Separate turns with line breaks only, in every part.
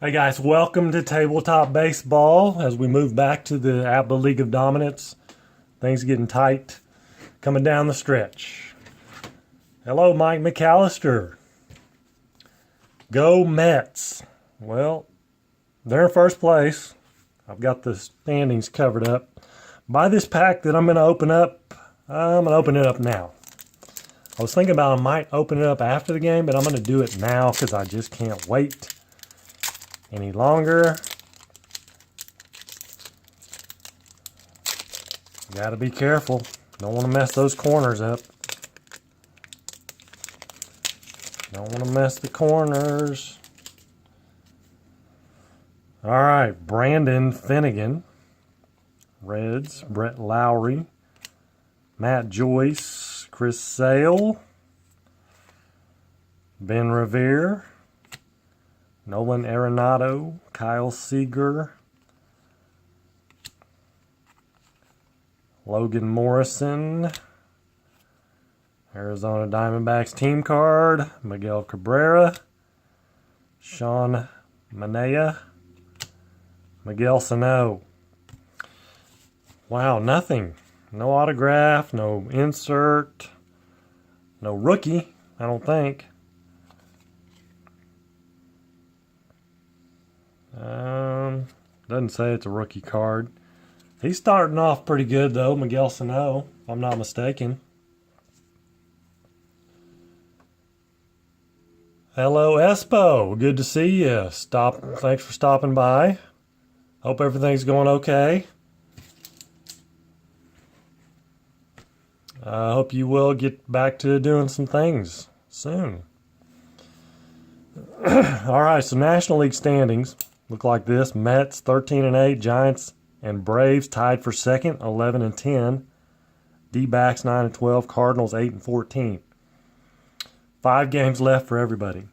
Hey guys, welcome to Tabletop Baseball as we move back to the Apba League of Dominance. Things getting tight, coming down the stretch. Hello, Mike McAllister. Go Mets. Well, they're in first place. I've got the standings covered up. By this pack that I'm going to open up, I'm going to open it up now. I was thinking about I might open it up after the game, but I'm going to do it now because I just can't wait any longer. Gotta be careful. Don't want to mess those corners up. Don't want to mess the corners. Alright, Brandon Finnegan. Reds, Brett Lowry. Matt Joyce, Chris Sale. Ben Revere. Nolan Arenado, Kyle Seager, Logan Morrison, Arizona Diamondbacks team card, Miguel Cabrera, Sean Manaea, Miguel Sano. Wow, nothing. No autograph, no insert, no rookie, I don't think. Doesn't say it's a rookie card. He's starting off pretty good though, Miguel Sano, if I'm not mistaken. Hello, Espo. Good to see you. Thanks for stopping by. Hope everything's going okay. I hope you will get back to doing some things soon. All right, so National League standings look like this. Mets 13-8, Giants and Braves tied for second, 11-10. D-backs 9-12, Cardinals 8-14. 5 games left for everybody,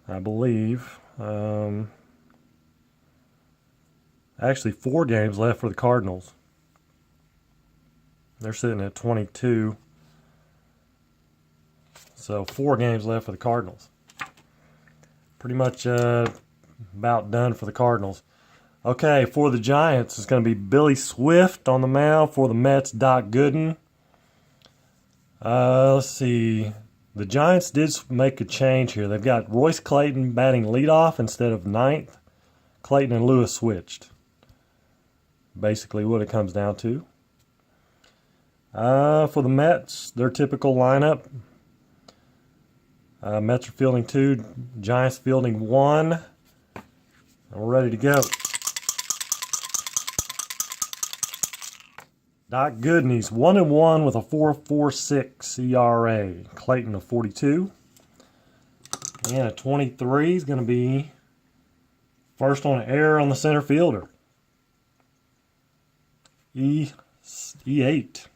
I believe. Actually, 4 games left for the Cardinals. They're sitting at 22. So 4 games left for the Cardinals. Pretty much about done for the Cardinals. Okay, for the Giants, it's going to be Billy Swift on the mound. For the Mets, Doc Gooden. Let's see. The Giants did make a change here. They've got Royce Clayton batting leadoff instead of ninth. Clayton and Lewis switched. Basically what it comes down to. For the Mets, their typical lineup. Mets are fielding 2, Giants fielding 1. And we're ready to go. Doc Gooden, he's 1-1 with a 4.46 ERA. Clayton a 42. And a 23 is going to be first on error on the center fielder. E8.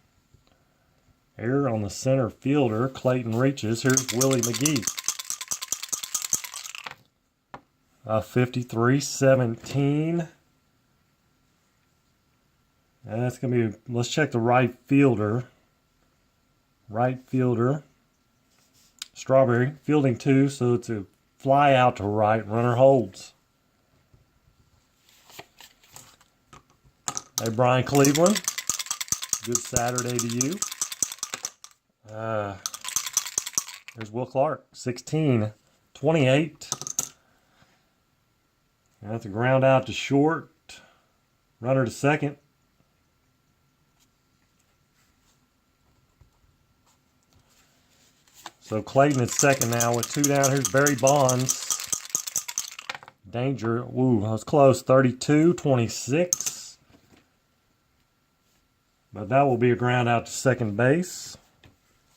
Error on the center fielder. Clayton reaches. Here's Willie McGee. 53-17. And that's going to be, let's check the right fielder. Right fielder. Strawberry. Fielding 2, so it's a fly out to right. Runner holds. Hey, Brian Cleveland. Good Saturday to you. There's Will Clark. 16, 28. That's a ground out to short. Runner to second. So Clayton is second now with 2 down. Here's Barry Bonds. Danger. Ooh, that was close. 32, 26. But that will be a ground out to second base.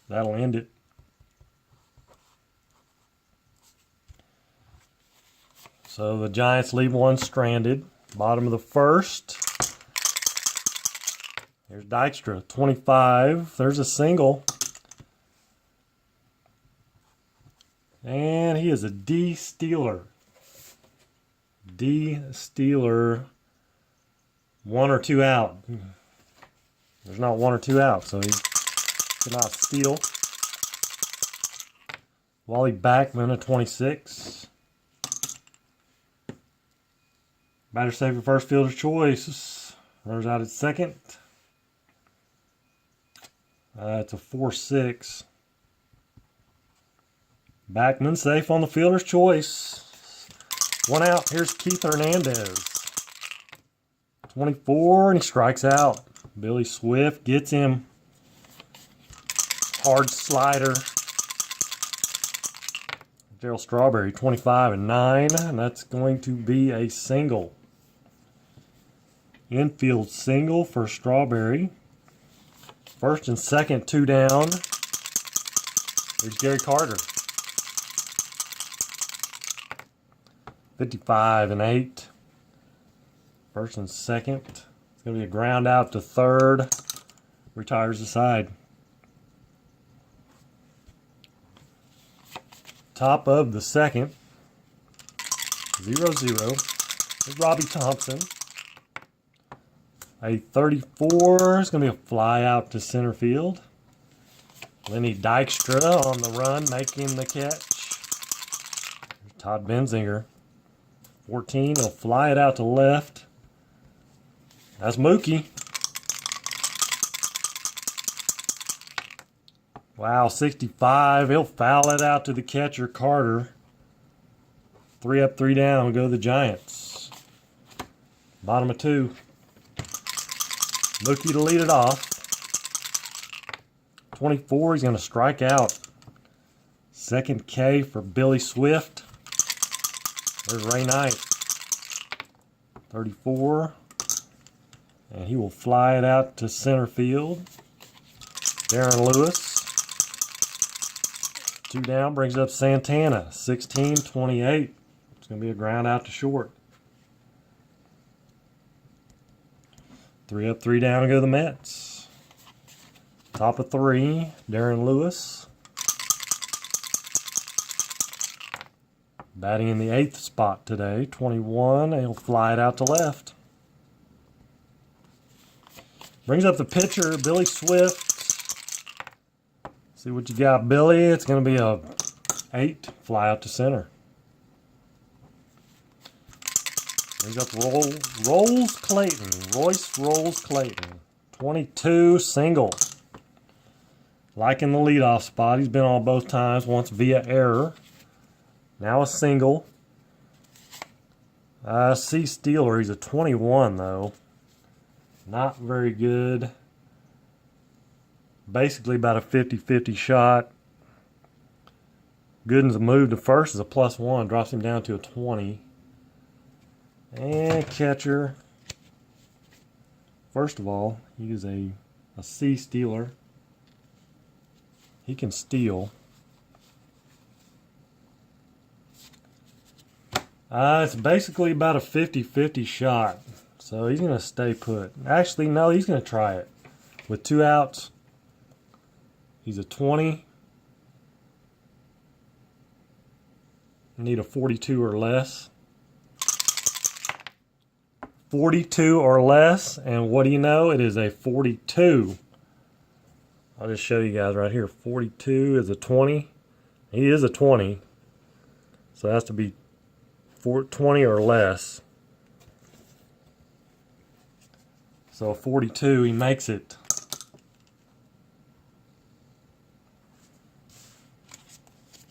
That'll end it. So the Giants leave one stranded. Bottom of the first. Here's Dykstra, 25. There's a single. And he is a D-stealer. D-stealer. 1 or 2 out. There's not 1 or 2 out, so he cannot steal. Wally Backman, a 26. Batter safe for first, fielder's choice. Runners out at second. It's a 4-6. Backman safe on the fielder's choice. 1 out. Here's Keith Hernandez. 24, and he strikes out. Billy Swift gets him. Hard slider. Gerald Strawberry, 25 and 9, and that's going to be a single. Infield single for Strawberry. First and second, 2 down. Here's Gary Carter. 55 and 8. First and second. It's going to be a ground out to third. Retires the side. Top of the second. 0-0. Here's Robbie Thompson. A 34 is going to be a fly out to center field. Lenny Dykstra on the run, making the catch. Todd Benzinger. 14, he'll fly it out to left. That's Mookie. Wow, 65. He'll foul it out to the catcher, Carter. 3 up, 3 down. Go the Giants. Bottom of 2. Mookie to lead it off. 24, he's going to strike out. Second K for Billy Swift. There's Ray Knight. 34. And he will fly it out to center field. Darren Lewis. 2 down, brings up Santana. 16, 28. It's going to be a ground out to short. 3 up, 3 down to go the Mets. Top of 3, Darren Lewis. Batting in the 8th spot today, 21. He'll fly it out to left. Brings up the pitcher, Billy Swift. See what you got, Billy. It's going to be a 8, fly out to center. Brings up Rolls Clayton. Royce Rolls Clayton. 22, single. Liking the leadoff spot. He's been on both times, once via error. Now a single. C. Steeler, he's a 21 though. Not very good. Basically about a 50-50 shot. Gooden's move to first is a +1. Drops him down to a 20. And catcher. First of all, he is a C. Steeler. He can steal. It's basically about a 50-50 shot. So he's going to stay put. Actually, no, he's going to try it. With 2 outs, he's a 20. Need a 42 or less. 42 or less. And what do you know? It is a 42. I'll just show you guys right here. 42 is a 20. He is a 20. So it has to be 20 or less. So So a 42, he makes it.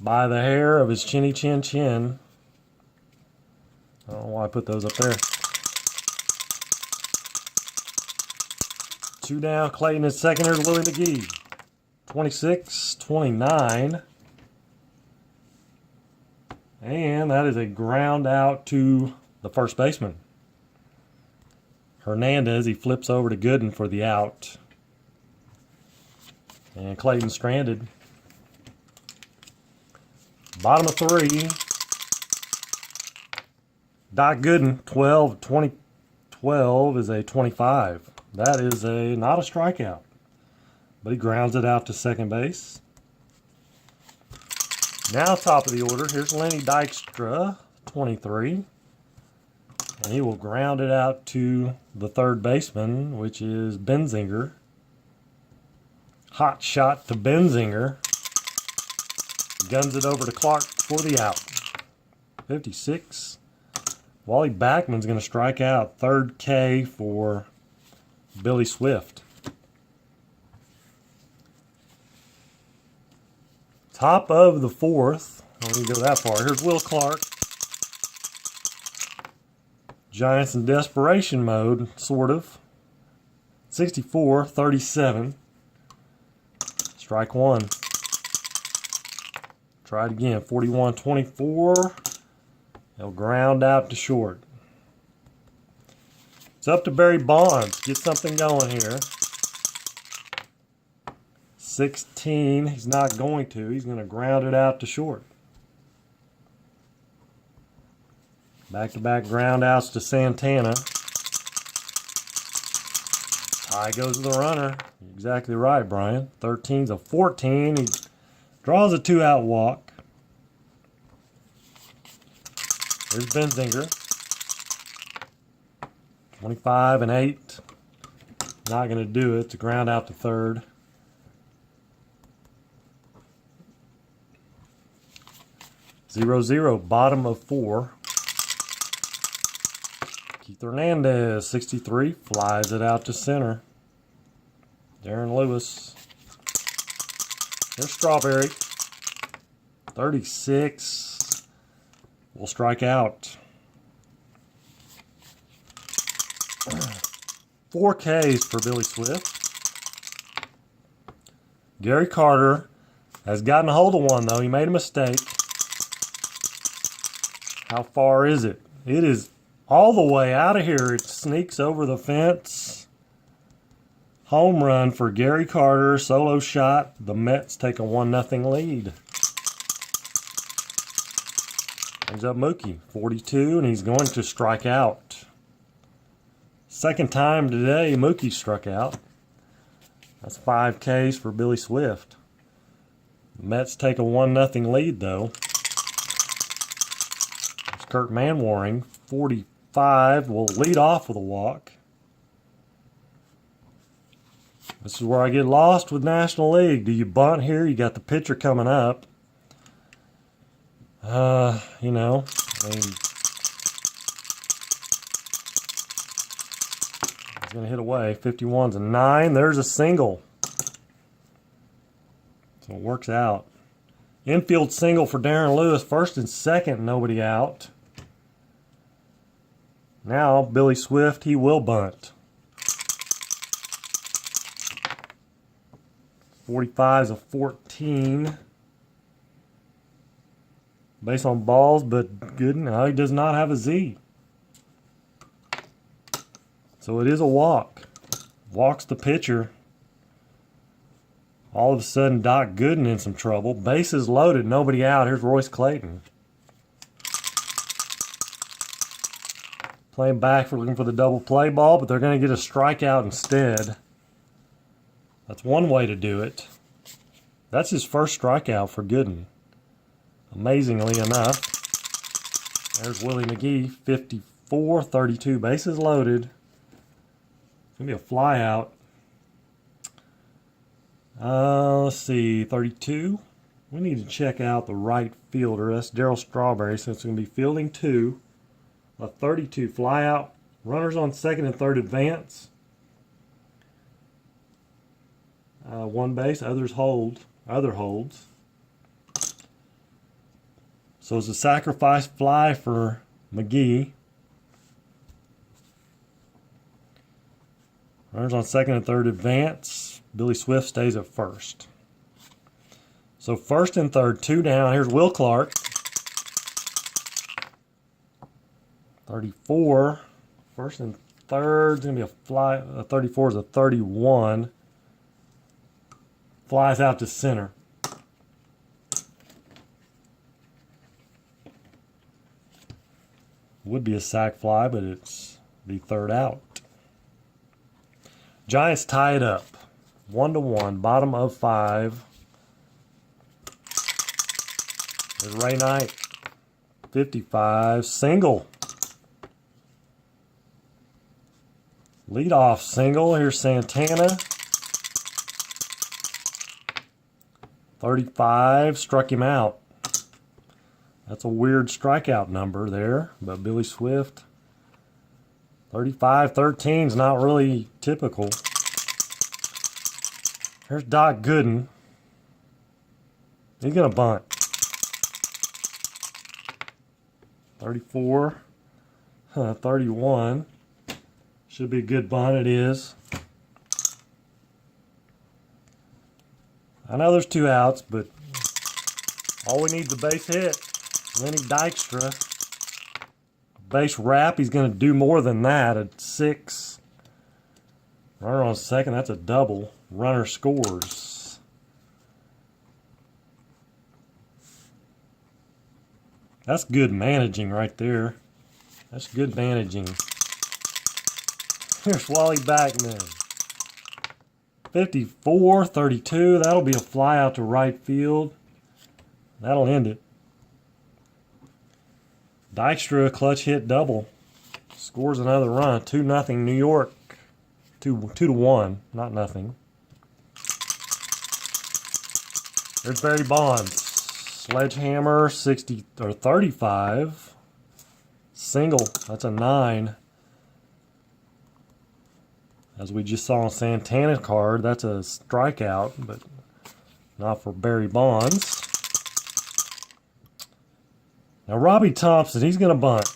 By the hair of his chinny chin chin. I don't know why I put those up there. 2 down, Clayton is second. Here's Willie McGee. 26-29. And that is a ground out to the first baseman. Hernandez, he flips over to Gooden for the out. And Clayton stranded. Bottom of 3. Doc Gooden, 12 is a 25. That is not a strikeout. But he grounds it out to second base. Now top of the order, here's Lenny Dykstra, 23. And he will ground it out to the third baseman, which is Benzinger. Hot shot to Benzinger. Guns it over to Clark for the out. 56. Wally Backman's going to strike out. Third K for Billy Swift. Top of the 4th. I don't even go that far. Here's Will Clark. Giants in desperation mode, sort of. 64-37. Strike one. Try it again. 41-24. He'll ground out to short. It's up to Barry Bonds. Get something going here. 16. He's not going to. He's going to ground it out to short. Back-to-back ground outs to Santana. Tie goes to the runner. You're exactly right, Brian. 13's a 14. He draws a 2-out walk. Here's Benzinger. 25-8. Not going to do it. To ground out to third. 0-0. Bottom of 4. Keith Hernandez, 63. Flies it out to center. Darren Lewis. There's Strawberry. 36. Will strike out. 4 Ks for Billy Swift. Gary Carter has gotten a hold of one, though. He made a mistake. How far is it? It is all the way out of here. It sneaks over the fence. Home run for Gary Carter. Solo shot. The Mets take a 1-0 lead. Brings up Mookie, 42, and he's going to strike out. Second time today Mookie struck out. That's 5 Ks for Billy Swift. The Mets take a 1-0 lead, though. It's Kurt Manwaring, 45, will lead off with a walk. This is where I get lost with National League. Do you bunt here? You got the pitcher coming up. You know, I mean, he's going to hit away. 51's a 9. There's a single. So it works out. Infield single for Darren Lewis. First and second, nobody out. Now, Billy Swift, he will bunt. 45's a 14. Base on balls, but Gooden, no, he does not have a Z. So it is a walk. Walks the pitcher. All of a sudden, Doc Gooden in some trouble. Bases loaded, nobody out. Here's Royce Clayton. Playing back for looking for the double play ball, but they're going to get a strikeout instead. That's one way to do it. That's his first strikeout for Gooden. Amazingly enough. There's Willie McGee, 54, 32 bases loaded. It's going to be a fly out. Let's see, 32. We need to check out the right fielder. That's Darryl Strawberry, so it's going to be fielding 2. A 32 fly out. Runners on second and third advance. one base, other holds. So it's a sacrifice fly for McGee. Runners on second and third advance. Billy Swift stays at first. So first and third, 2 down. Here's Will Clark. 34. First and third is going to be a fly. 34 is a 31. Flies out to center. Would be a sac fly, but it's the third out. Giants tie it up. 1-1. Bottom of 5. There's Ray Knight. 55. Single. Leadoff single. Here's Santana. 35. Struck him out. That's a weird strikeout number there, but Billy Swift. 35-13 is not really typical. Here's Doc Gooden. He's going to bunt. 34. 31. Should be a good bunt. It is. I know there's 2 outs, but all we need is a base hit. Lenny Dykstra. Base wrap, he's going to do more than that at 6. Runner on second, that's a double. Runner scores. That's good managing right there. That's good managing. Here's Wally Backman. 54-32. That'll be a fly out to right field. That'll end it. Dykstra, clutch hit double. Scores another run. 2-0 New York. 2-1, not nothing. There's Barry Bonds. Sledgehammer, 60 or 35. Single, that's a 9. As we just saw on Santana's card, that's a strikeout, but not for Barry Bonds. Now Robbie Thompson, he's going to bunt.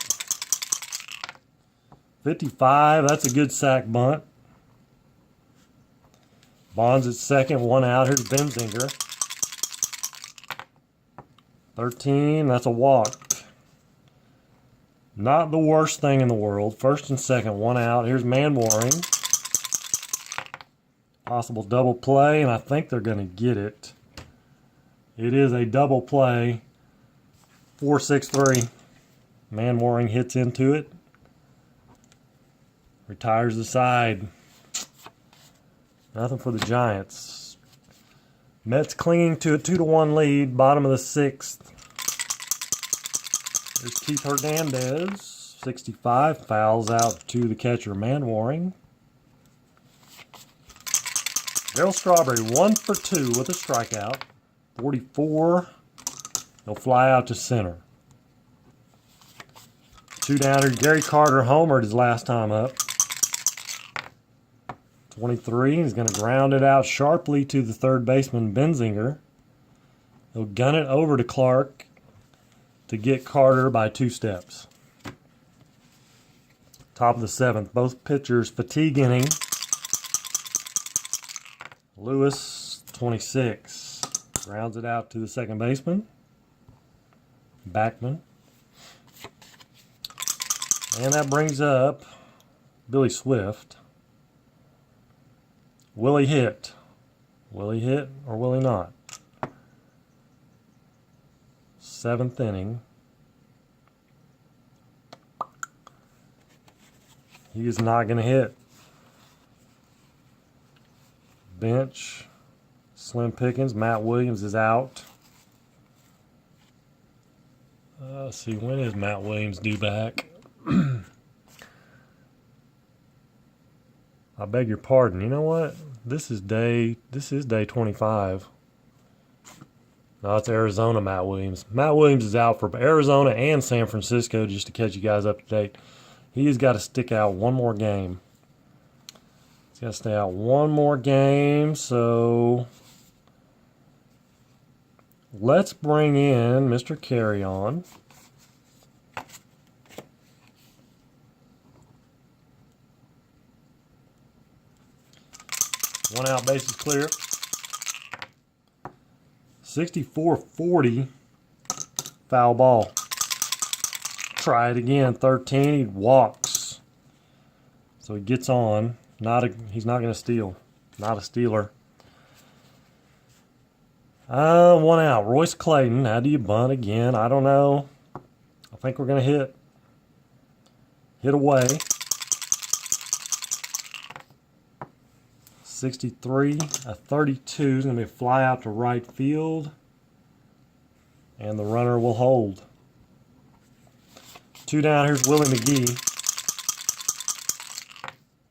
55, that's a good sack bunt. Bonds at second, 1 out. Here's Benzinger. 13, that's a walk. Not the worst thing in the world. First and second, 1 out. Here's Manwaring. Possible double play, and I think they're going to get it. It is a double play. 4-6-3. Manwaring hits into it. Retires the side. Nothing for the Giants. Mets clinging to a 2-1 lead. Bottom of the 6th. There's Keith Hernandez. 65. Fouls out to the catcher Manwaring. Darryl Strawberry 1 for 2 with a strikeout. 44. He'll fly out to center. 2 downer. Gary Carter homered his last time up. 23. He's going to ground it out sharply to the third baseman, Benzinger. He'll gun it over to Clark to get Carter by 2 steps. Top of the 7th. Both pitchers fatigue inning. Lewis, 26. Grounds it out to the second baseman. Backman. And that brings up Billy Swift. Will he hit? Will he hit or will he not? 7th inning. He is not going to hit. Bench. Slim Pickens. Matt Williams is out. Let's see, when is Matt Williams due back? I beg your pardon. You know what? This is day 25. No, it's Arizona Matt Williams. Matt Williams is out for Arizona and San Francisco, just to catch you guys up to date. He's got to stick out one more game. He's got to stay out one more game, so let's bring in Mr. Carry On. One out, bases clear. 64-40, foul ball. Try it again, 13, he walks. So he gets on. He's not going to steal. Not a stealer. One out. Royce Clayton. How do you bunt again? I don't know. I think we're going to hit. Hit away. 63. A 32 is going to be a fly out to right field. And the runner will hold. 2 down. Here's Willie McGee.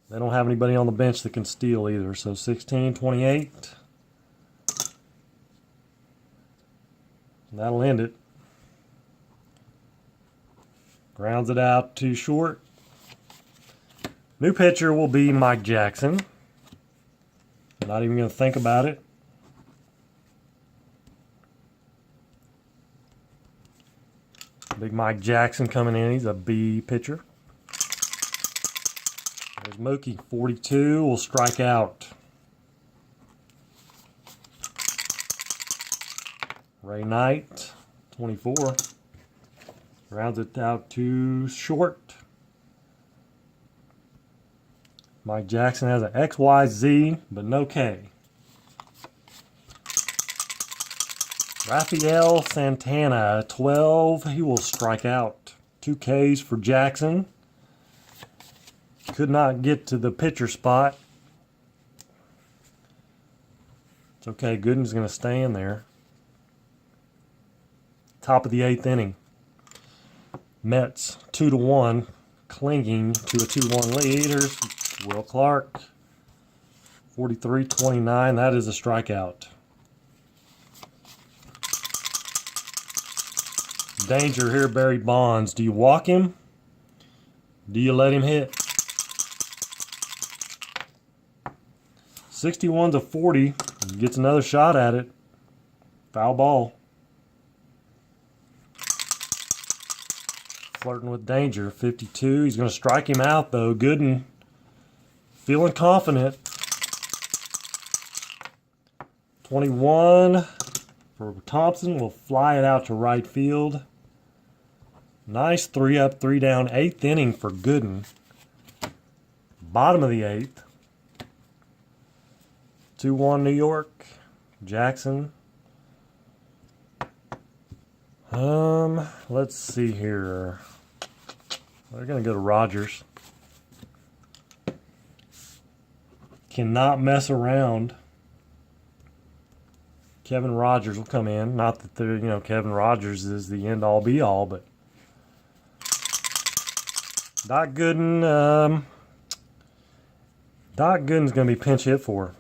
They don't have anybody on the bench that can steal either. So 16-28. That'll end it. Grounds it out too short. New pitcher will be Mike Jackson. Not even going to think about it. Big Mike Jackson coming in. He's a B pitcher. There's Mookie, 42, will strike out. Ray Knight, 24. Rounds it out too short. Mike Jackson has an X, Y, Z, but no K. Rafael Santana, 12. He will strike out. 2 Ks for Jackson. Could not get to the pitcher spot. It's okay. Gooden's going to stay in there. Top of the 8th inning. Mets 2-1, clinging to a 2-1 lead. Here's Will Clark, 43-29. That is a strikeout. Danger here, Barry Bonds. Do you walk him? Do you let him hit? 61-40. Gets another shot at it. Foul ball. Flirting with danger. 52. He's going to strike him out, though. Gooden feeling confident. 21 for Thompson. Will fly it out to right field. Nice 3 up, 3 down. 8th inning for Gooden. Bottom of the 8th. 2-1 New York. Jackson. Let's see here. They're going to go to Rogers. Cannot mess around. Kevin Rogers will come in. Not that they're, Kevin Rogers is the end all be all, but Doc Gooden's going to be pinch hit for.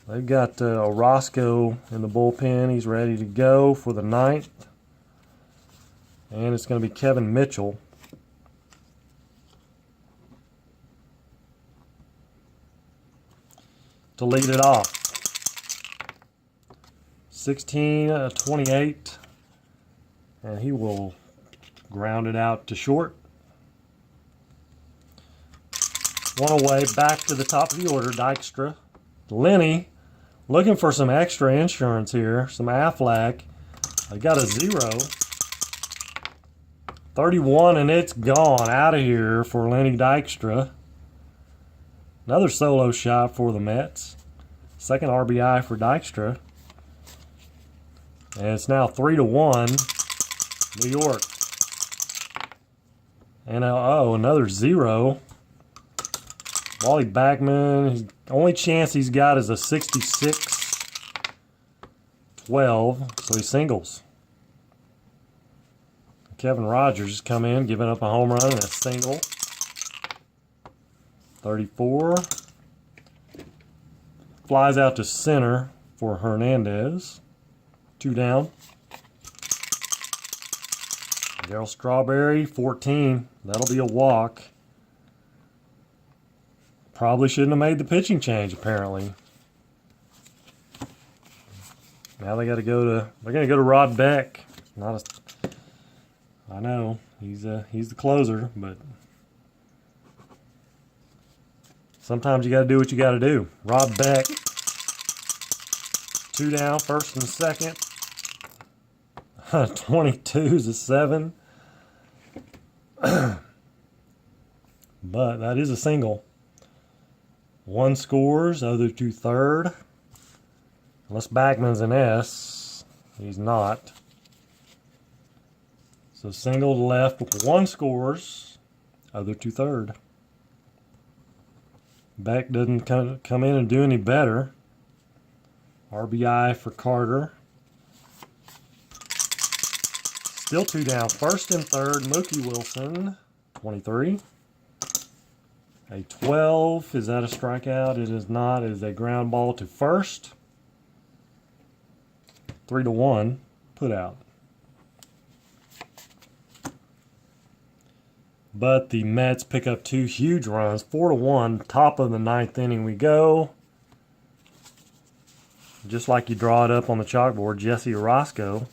They've got Orozco in the bullpen. He's ready to go for the 9th. And it's going to be Kevin Mitchell. To lead it off. 16-28. And he will ground it out to short. One away, back to the top of the order, Dykstra. Lenny, looking for some extra insurance here, some Aflac. I got a 0. 31, and it's gone out of here for Lenny Dykstra. Another solo shot for the Mets. Second RBI for Dykstra. And it's now 3-1, New York. And another 0. Wally Backman, his only chance he's got is a 66-12, so he singles. Kevin Rogers has come in, giving up a home run and a single. 34. Flies out to center for Hernandez. 2 down. Darryl Strawberry, 14. That'll be a walk. Probably shouldn't have made the pitching change, apparently. Now they're gonna go to Rod Beck. I know he's the closer, but sometimes you got to do what you got to do. Rod Beck, 2 down, first and second. 22's a 7. But that is a single. 1 scores, other 2 third. Unless Backman's an S, he's not. So single to left, 1 scores, other 2 third. Beck doesn't come in and do any better. RBI for Carter. Still 2 down, first and third, Mookie Wilson, 23. A 12, is that a strikeout? It is not. It is a ground ball to first. 3-1, put out. But the Mets pick up 2 huge runs, 4-1, top of the 9th inning we go. Just like you draw it up on the chalkboard, Jesse Orosco.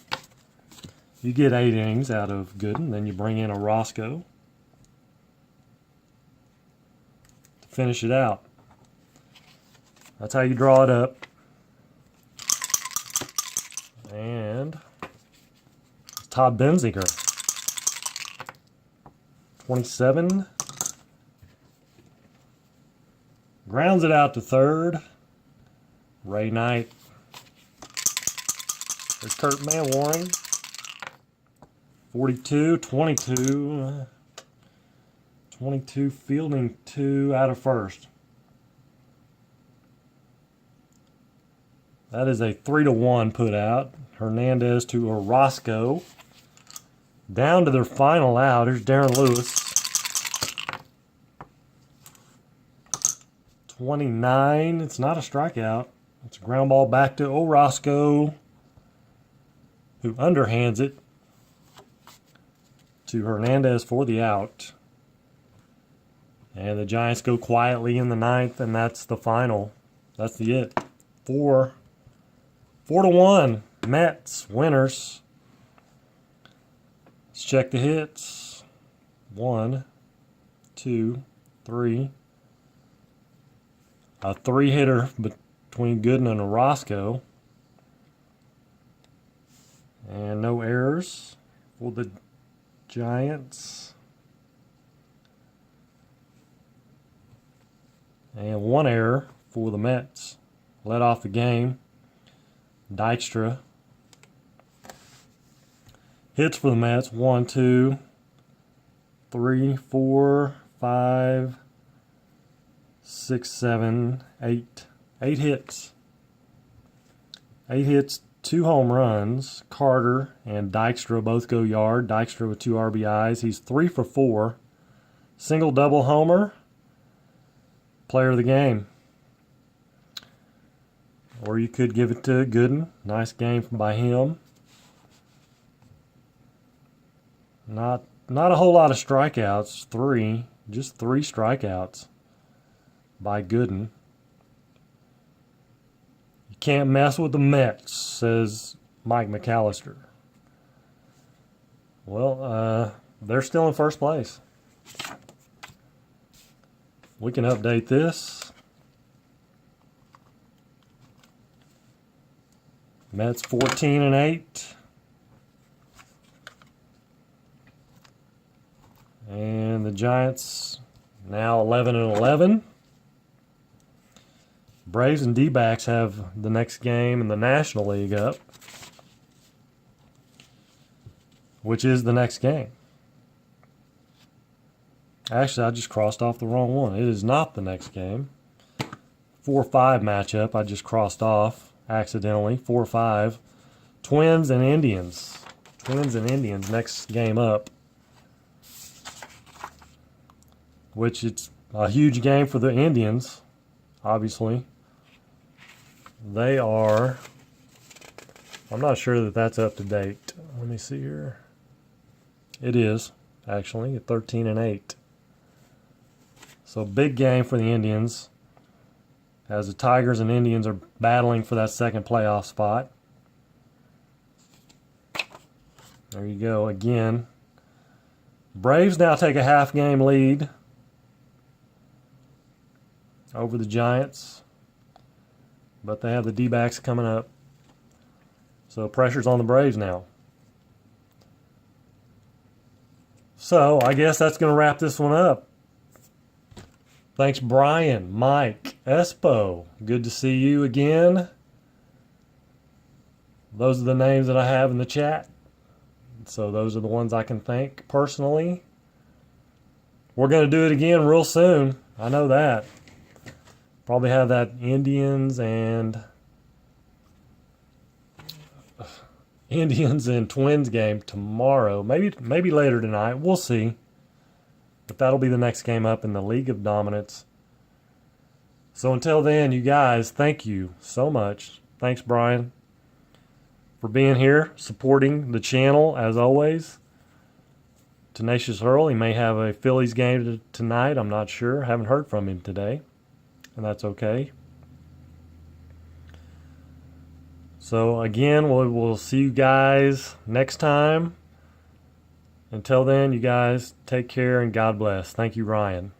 You get 8 innings out of Gooden, then you bring in Orosco to finish it out. That's how you draw it up. And Todd Benziger, 27. Grounds it out to third. Ray Knight. There's Kurt Manwaring. 42, 22. 22 fielding 2 out of first. That is a 3-1 put out. Hernandez to Orosco. Down to their final out. Here's Darren Lewis. 29. It's not a strikeout. It's a ground ball back to Orosco, who underhands it to Hernandez for the out. And the Giants go quietly in the 9th, and that's the final. That's the it. 4-1. Mets winners. Let's check the hits. 1, 2, 3. A 3-hitter between Gooden and Orosco. And no errors for the Giants. And 1 error for the Mets. Led off the game. Dykstra. Hits for the Mets. 1, 2, 3, 4, 5, 6, 7, 8. 8 hits. 8 hits, 2 home runs. Carter and Dykstra both go yard. Dykstra with 2 RBIs. He's 3 for 4. Single, double homer. Player of the game. Or you could give it to Gooden. Nice game by him. Not a whole lot of strikeouts. 3. Just 3 strikeouts by Gooden. You can't mess with the Mets, says Mike McAllister. Well, they're still in first place. We can update this. Mets 14-8. And the Giants now 11-11. Braves and D-backs have the next game in the National League up, which is the next game. Actually, I just crossed off the wrong one. It is not the next game. 4-5 matchup I just crossed off accidentally. 4-5. Twins and Indians. Twins and Indians next game up, which it's a huge game for the Indians, obviously. They are, I'm not sure that that's up to date. Let me see here. It is, actually, at 13-8. So big game for the Indians as the Tigers and Indians are battling for that second playoff spot. There you go again. Braves now take a half-game lead over the Giants, but they have the D-backs coming up. So pressure's on the Braves now. So I guess that's going to wrap this one up. Thanks, Brian, Mike, Espo. Good to see you again. Those are the names that I have in the chat. So those are the ones I can thank personally. We're going to do it again real soon. I know that. Probably have that Indians and Twins game tomorrow. Maybe later tonight. We'll see. But that'll be the next game up in the League of Dominance. So until then, you guys, thank you so much. Thanks, Brian, for being here, supporting the channel as always. Tenacious Earl, he may have a Phillies game tonight. I'm not sure. Haven't heard from him today. And that's okay. So again, we'll see you guys next time. Until then, you guys take care and God bless. Thank you, Ryan.